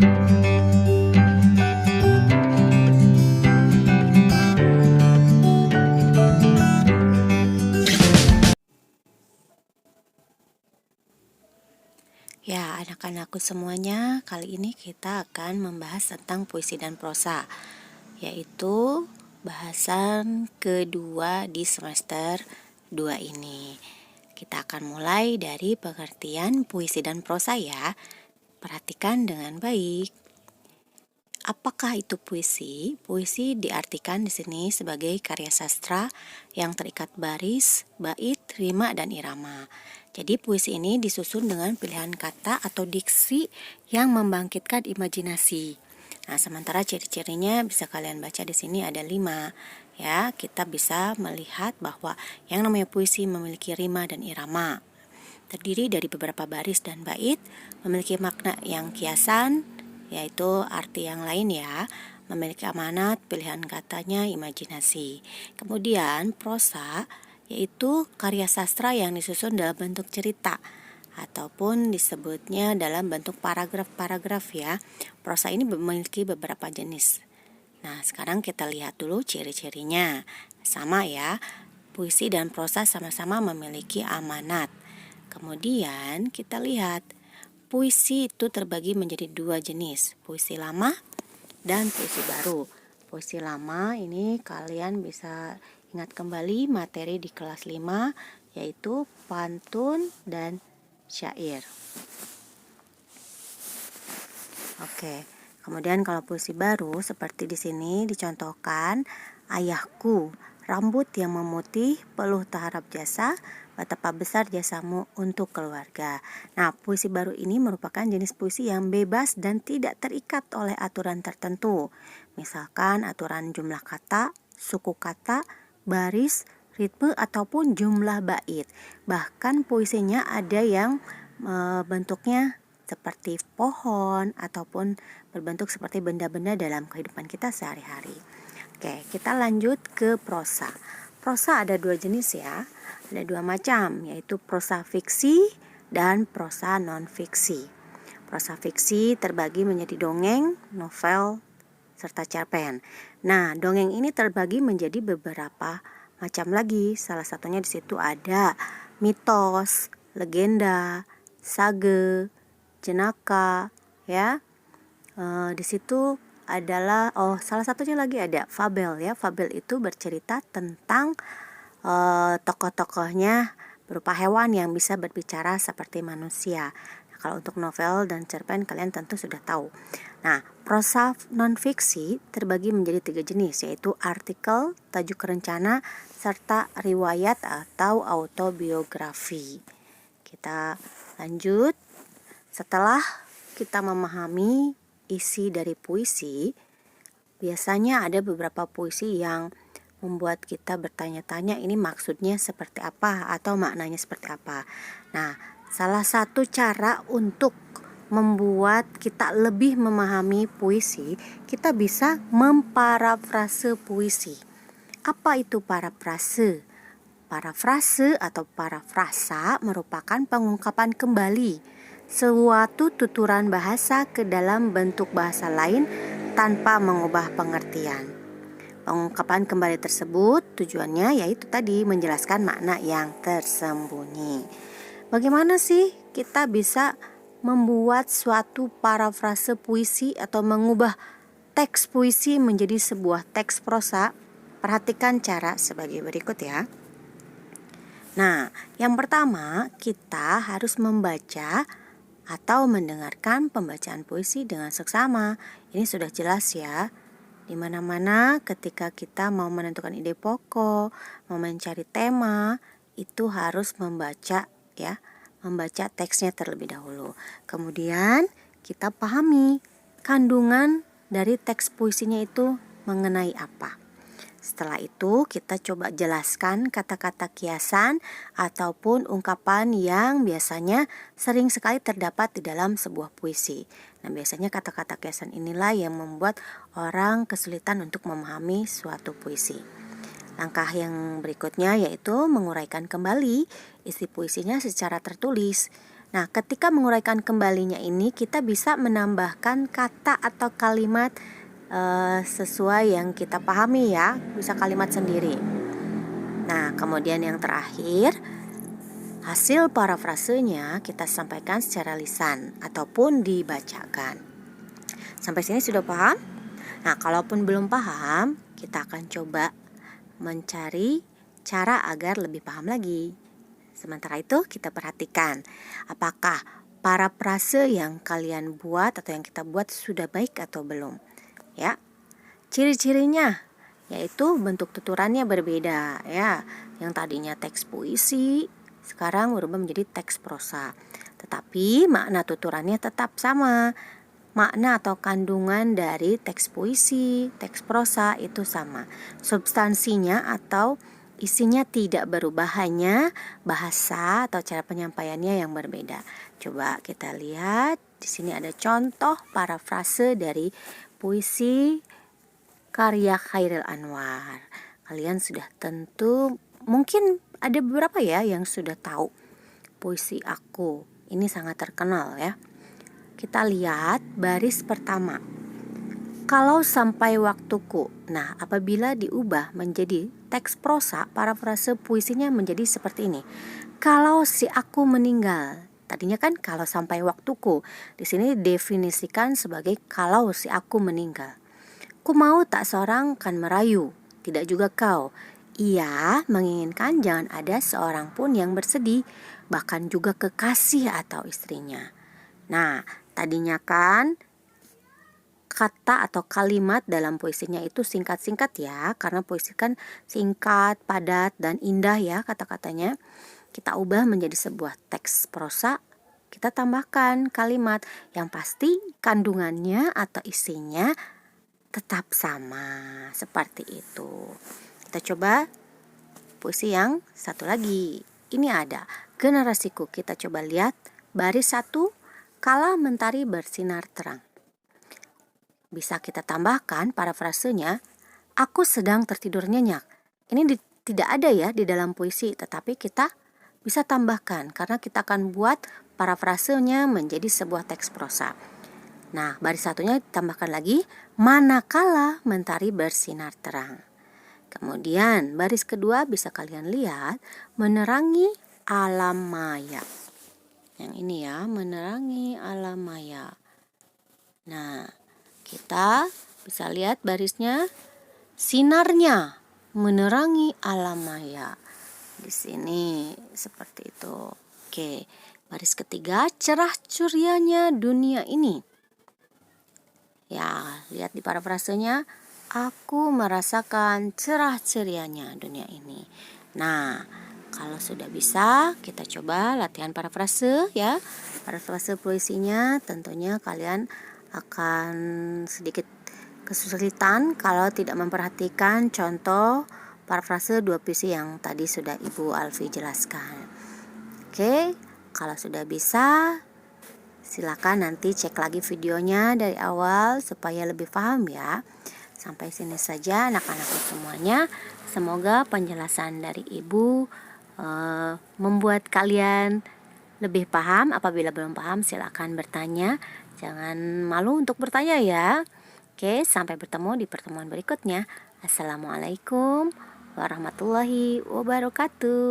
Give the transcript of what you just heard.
Ya, anak-anakku semuanya, kali ini kita akan membahas tentang puisi dan prosa, yaitu bahasan kedua di semester 2 ini. Kita akan mulai dari pengertian puisi dan prosa ya. Perhatikan dengan baik. Apakah itu puisi? Puisi diartikan di sini sebagai karya sastra yang terikat baris, bait, rima, dan irama. Jadi puisi ini disusun dengan pilihan kata atau diksi yang membangkitkan imajinasi. Nah, sementara ciri-cirinya bisa kalian baca di sini ada 5. Ya, kita bisa melihat bahwa yang namanya puisi memiliki rima dan irama. Terdiri dari beberapa baris dan bait, memiliki makna yang kiasan, yaitu arti yang lain ya, memiliki amanat, pilihan katanya, imajinasi. Kemudian prosa yaitu karya sastra yang disusun dalam bentuk cerita ataupun disebutnya dalam bentuk paragraf-paragraf ya. Prosa ini memiliki beberapa jenis. Nah, sekarang kita lihat dulu ciri-cirinya. Sama ya, puisi dan prosa sama-sama memiliki amanat. Kemudian kita lihat, puisi itu terbagi menjadi 2 jenis, puisi lama dan puisi baru. Puisi lama ini kalian bisa ingat kembali materi di kelas 5, yaitu pantun dan syair. Oke, kemudian kalau puisi baru seperti di sini dicontohkan, ayahku, rambut yang memutih, peluh tak harap jasa, betapa besar jasamu untuk keluarga. Nah, puisi baru ini merupakan jenis puisi yang bebas dan tidak terikat oleh aturan tertentu. Misalkan aturan jumlah kata, suku kata, baris, ritme, ataupun jumlah bait. Bahkan puisinya ada yang bentuknya seperti pohon ataupun berbentuk seperti benda-benda dalam kehidupan kita sehari-hari. Oke, kita lanjut ke prosa. Prosa ada 2 jenis ya, ada 2 macam, yaitu prosa fiksi dan prosa non-fiksi. Prosa fiksi terbagi menjadi dongeng, novel, serta cerpen. Nah, dongeng ini terbagi menjadi beberapa macam lagi. Salah satunya di situ ada mitos, legenda, sage, jenaka, ya. Di situ adalah salah satunya lagi ada fabel ya. Fabel itu bercerita tentang tokoh-tokohnya berupa hewan yang bisa berbicara seperti manusia. Nah, kalau untuk novel dan cerpen kalian tentu sudah tahu. Nah, prosa non-fiksi terbagi menjadi 3 jenis, yaitu artikel, tajuk rencana, serta riwayat atau autobiografi. Kita lanjut. Setelah kita memahami isi dari puisi, biasanya ada beberapa puisi yang membuat kita bertanya-tanya ini maksudnya seperti apa atau maknanya seperti apa. Nah, salah satu cara untuk membuat kita lebih memahami puisi, kita bisa memparafrase puisi. Apa itu parafrase? Parafrase atau parafrasa merupakan pengungkapan kembali suatu tuturan bahasa ke dalam bentuk bahasa lain tanpa mengubah pengertian. Pengungkapan kembali tersebut tujuannya yaitu tadi menjelaskan makna yang tersembunyi. Bagaimana sih kita bisa membuat suatu parafrase puisi atau mengubah teks puisi menjadi sebuah teks prosa? Perhatikan cara sebagai berikut ya. Nah, yang pertama kita harus membaca atau mendengarkan pembacaan puisi dengan seksama. Ini sudah jelas ya. Di mana-mana ketika kita mau menentukan ide pokok, mau mencari tema, itu harus membaca ya, membaca teksnya terlebih dahulu. Kemudian kita pahami kandungan dari teks puisinya itu mengenai apa. Setelah itu kita coba jelaskan kata-kata kiasan ataupun ungkapan yang biasanya sering sekali terdapat di dalam sebuah puisi. Nah, biasanya kata-kata kiasan inilah yang membuat orang kesulitan untuk memahami suatu puisi. Langkah yang berikutnya yaitu menguraikan kembali isi puisinya secara tertulis. Nah, ketika menguraikan kembalinya ini, kita bisa menambahkan kata atau kalimat sesuai yang kita pahami ya, bisa kalimat sendiri. Nah, kemudian yang terakhir, hasil parafrasenya kita sampaikan secara lisan ataupun dibacakan. Sampai sini sudah paham? Nah, kalaupun belum paham, kita akan coba mencari cara agar lebih paham lagi. Sementara itu kita perhatikan apakah parafrase yang kalian buat atau yang kita buat sudah baik atau belum. Ya, ciri-cirinya yaitu bentuk tuturannya berbeda ya. Yang tadinya teks puisi sekarang berubah menjadi teks prosa. Tetapi makna tuturannya tetap sama. Makna atau kandungan dari teks puisi, teks prosa itu sama. Substansinya atau isinya tidak berubah, hanya bahasa atau cara penyampaiannya yang berbeda. Coba kita lihat, di sini ada contoh parafrase dari puisi karya Chairil Anwar. Kalian sudah tentu mungkin ada beberapa ya yang sudah tahu puisi Aku. Ini sangat terkenal ya. Kita lihat baris pertama. Kalau sampai waktuku. Nah, apabila diubah menjadi teks prosa, parafrase puisinya menjadi seperti ini. Kalau si aku meninggal. Tadinya kan kalau sampai waktuku. Di sini definisikan sebagai kalau si aku meninggal. Ku mau tak seorang kan merayu, tidak juga kau. Ia menginginkan jangan ada seorang pun yang bersedih, bahkan juga kekasih atau istrinya. Nah, tadinya kan kata atau kalimat dalam puisinya itu singkat-singkat ya, karena puisi kan singkat, padat, dan indah ya kata-katanya. Kita ubah menjadi sebuah teks prosa, kita tambahkan kalimat yang pasti kandungannya atau isinya tetap sama, seperti itu. Kita coba puisi yang satu lagi. Ini ada generasiku. Kita coba lihat baris 1, kala mentari bersinar terang. Bisa kita tambahkan parafrasenya, aku sedang tertidur nyenyak. Ini tidak ada ya di dalam puisi, tetapi kita bisa tambahkan karena kita akan buat parafrasenya menjadi sebuah teks prosa. Nah, baris 1-nya ditambahkan lagi, manakala mentari bersinar terang. Kemudian baris kedua bisa kalian lihat, menerangi alam maya. Yang ini ya, menerangi alam maya. Nah, kita bisa lihat barisnya, sinarnya menerangi alam maya. Di sini seperti itu. Oke, baris ketiga, cerah curianya dunia ini. Ya, lihat di parafrasenya, aku merasakan cerah cerianya dunia ini. Nah, kalau sudah bisa, kita coba latihan parafrase ya. Parafrase puisinya tentunya kalian akan sedikit kesulitan kalau tidak memperhatikan contoh parafrase 2 puisi yang tadi sudah Ibu Alfi jelaskan. Oke, kalau sudah bisa, silakan nanti cek lagi videonya dari awal supaya lebih paham ya. Sampai sini saja anak-anakku semuanya. Semoga penjelasan dari Ibu membuat kalian lebih paham. Apabila belum paham silakan bertanya. Jangan malu untuk bertanya ya. Oke, sampai bertemu di pertemuan berikutnya. Assalamualaikum warahmatullahi wabarakatuh.